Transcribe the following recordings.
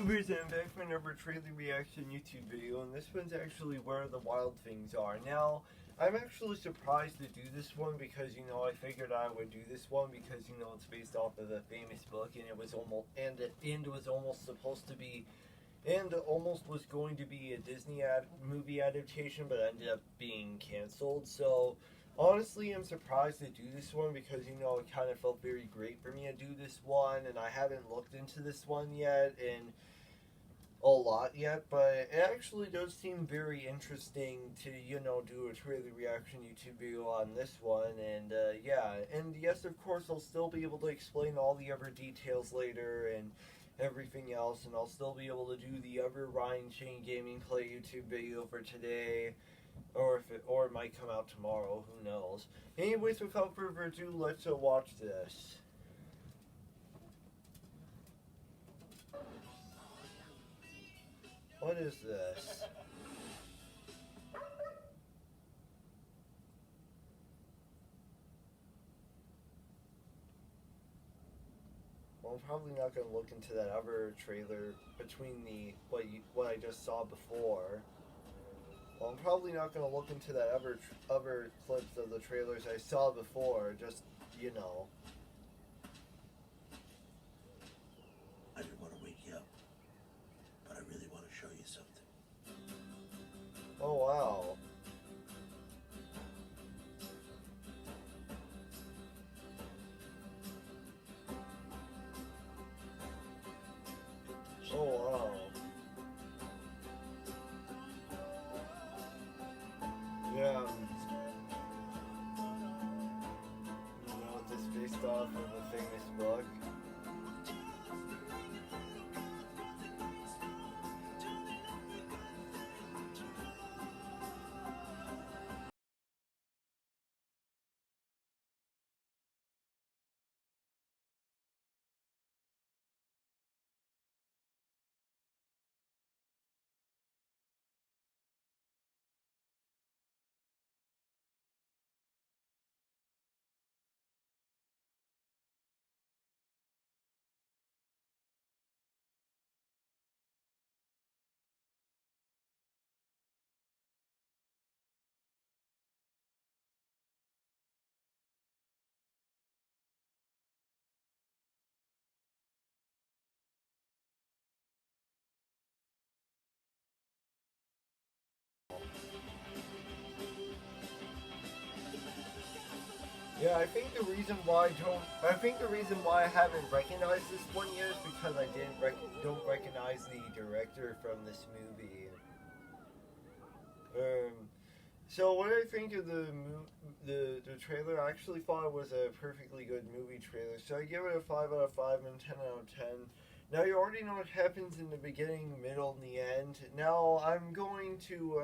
YouTubers, and I'm back for another trailer reaction YouTube video, and this one's actually Where the Wild Things Are. Now, I'm actually surprised to do this one because, I figured I would do this one because, it's based off of a famous book, and it was almost supposed to be, and almost was going to be a Disney movie adaptation, but ended up being canceled. So, honestly, I'm surprised to do this one because, it kind of felt very great for me to do this one, and I haven't looked into this one yet, and a lot yet, but it actually does seem very interesting to, do a trailer reaction YouTube video on this one, and yeah, and yes, of course, I'll still be able to explain all the other details later, and everything else, and I'll still be able to do the other Ryan Chain Gaming Play YouTube video for today, or it might come out tomorrow, who knows. Anyways, without further ado, let's watch this. What is this? Well, I'm probably not going to look into that other trailer between what I just saw before. Well, I'm probably not going to look into that other clips of the trailers I saw before, just, I didn't want to wake you up, but I really want to show you something. Oh, wow. Oh, wow. Yeah. This based off of a famous book. Yeah, I think the reason why I haven't recognized this one yet is because I don't recognize the director from this movie. So what I think of the trailer, I actually thought it was a perfectly good movie trailer. So I give it a 5 out of 5 and 10 out of 10. Now you already know what happens in the beginning, middle, and the end. Now I'm going to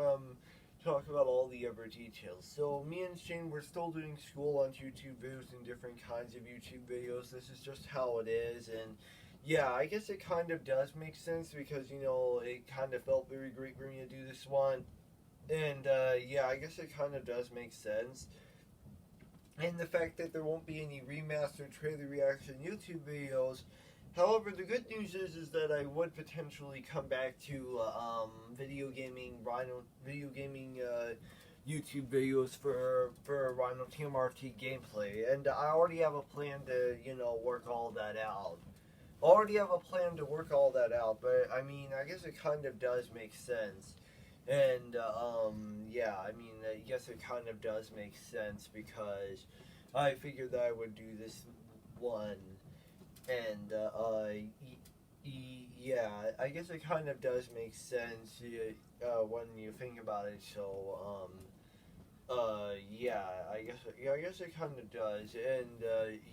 talk about all the other details. So me and Shane, we're still doing school on YouTube videos and different kinds of YouTube videos. This is just how it is, and yeah, I guess it kind of does make sense because it kind of felt very great for me to do this one, and yeah, I guess it kind of does make sense. And the fact that there won't be any remastered trailer reaction YouTube videos. However, the good news is that I would potentially come back to video gaming YouTube videos for Rhino TMRT gameplay, and I already have a plan to work all that out. But I mean, I guess it kind of does make sense, and yeah, I mean, I guess it kind of does make sense because I figured that I would do this one. And yeah, I guess it kind of does make sense when you think about it. So yeah, I guess it kind of does, and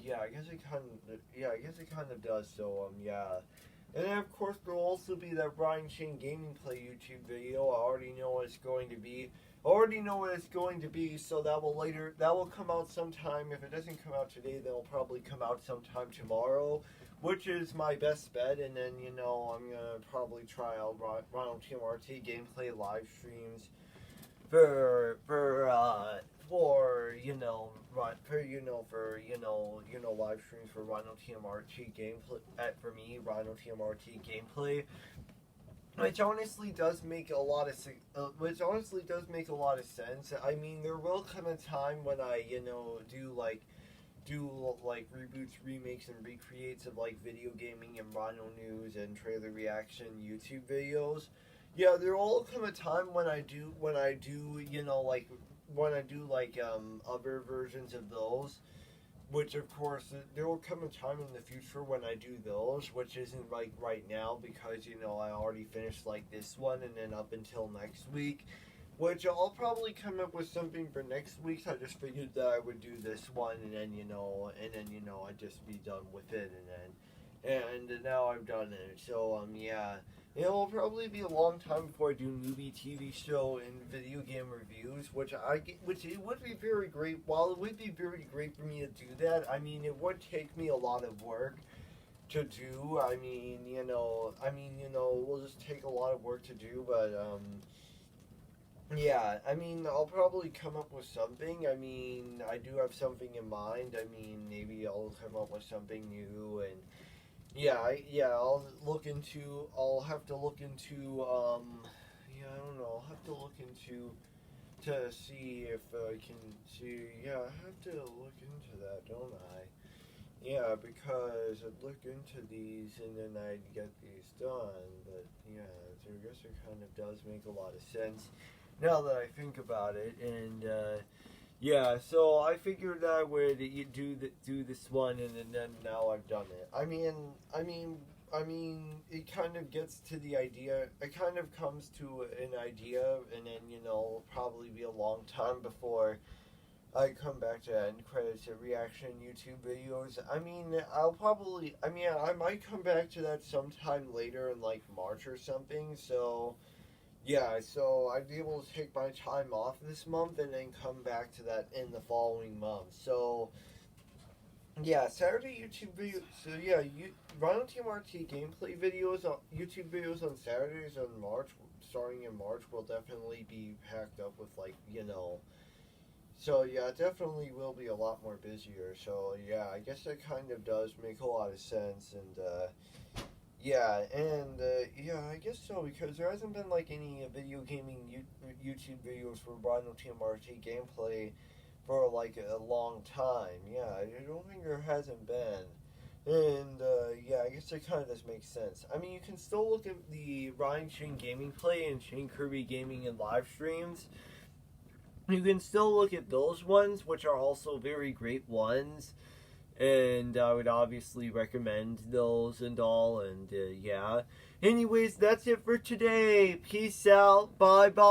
yeah, I guess it kind of does. So yeah, and then of course there will also be that Ryan Chain Gaming Play YouTube video. I already know what it's going to be. So that will come out sometime. If it doesn't come out today, then it'll probably come out sometime tomorrow, which is my best bet. And then, I'm gonna probably try out Ronald TMRT gameplay live streams for live streams for Rhino TMRT gameplay for me Rhino TMRT gameplay, which honestly does make a lot of sense. I mean, there will come a time when I do reboots, remakes, and recreates of like video gaming and Rhino news and trailer reaction YouTube videos. Yeah, there will come a time when I do other versions of those, which of course there will come a time in the future when I do those, which isn't like right now because I already finished like this one and then up until next week, which I'll probably come up with something for next week. I just figured that I would do this one and then I'd just be done with it and now I've done it. So yeah. It'll probably be a long time before I do movie, TV show, and video game reviews, which it would be very great. While it would be very great for me to do that, I mean, it would take me a lot of work to do. I mean, it will just take a lot of work to do, but yeah. I mean, I'll probably come up with something. I mean, I do have something in mind. I mean, maybe I'll come up with something new and. I'll have to look into, I don't know, I'll have to look into, to see if I can see, I have to look into that, don't I? Yeah, because I'd look into these and then I'd get these done, but so I guess it kind of does make a lot of sense now that I think about it, and, so I figured I would do this one, and then now I've done it. I mean, it kind of gets to the idea. It kind of comes to an idea, and then it'll probably be a long time before I come back to end credits and reaction YouTube videos. I mean, I might come back to that sometime later in like March or something. So. Yeah, so I'd be able to take my time off this month and then come back to that in the following month. So, Saturday YouTube videos. So, Rhino TMRT gameplay videos, YouTube videos on Saturdays in March, starting in March, will definitely be packed up with, So, it definitely will be a lot more busier. So, I guess that kind of does make a lot of sense. And, I guess so, because there hasn't been like any video gaming YouTube videos for Rhino TMRT gameplay for like a long time. I don't think there hasn't been. And I guess that kind of does make sense. I mean, you can still look at the Ryan Shane Gaming Play and Shane Kirby Gaming and live streams. You can still look at those ones, which are also very great ones. And I would obviously recommend those and all, and Anyways, that's it for today. Peace out. Bye-bye.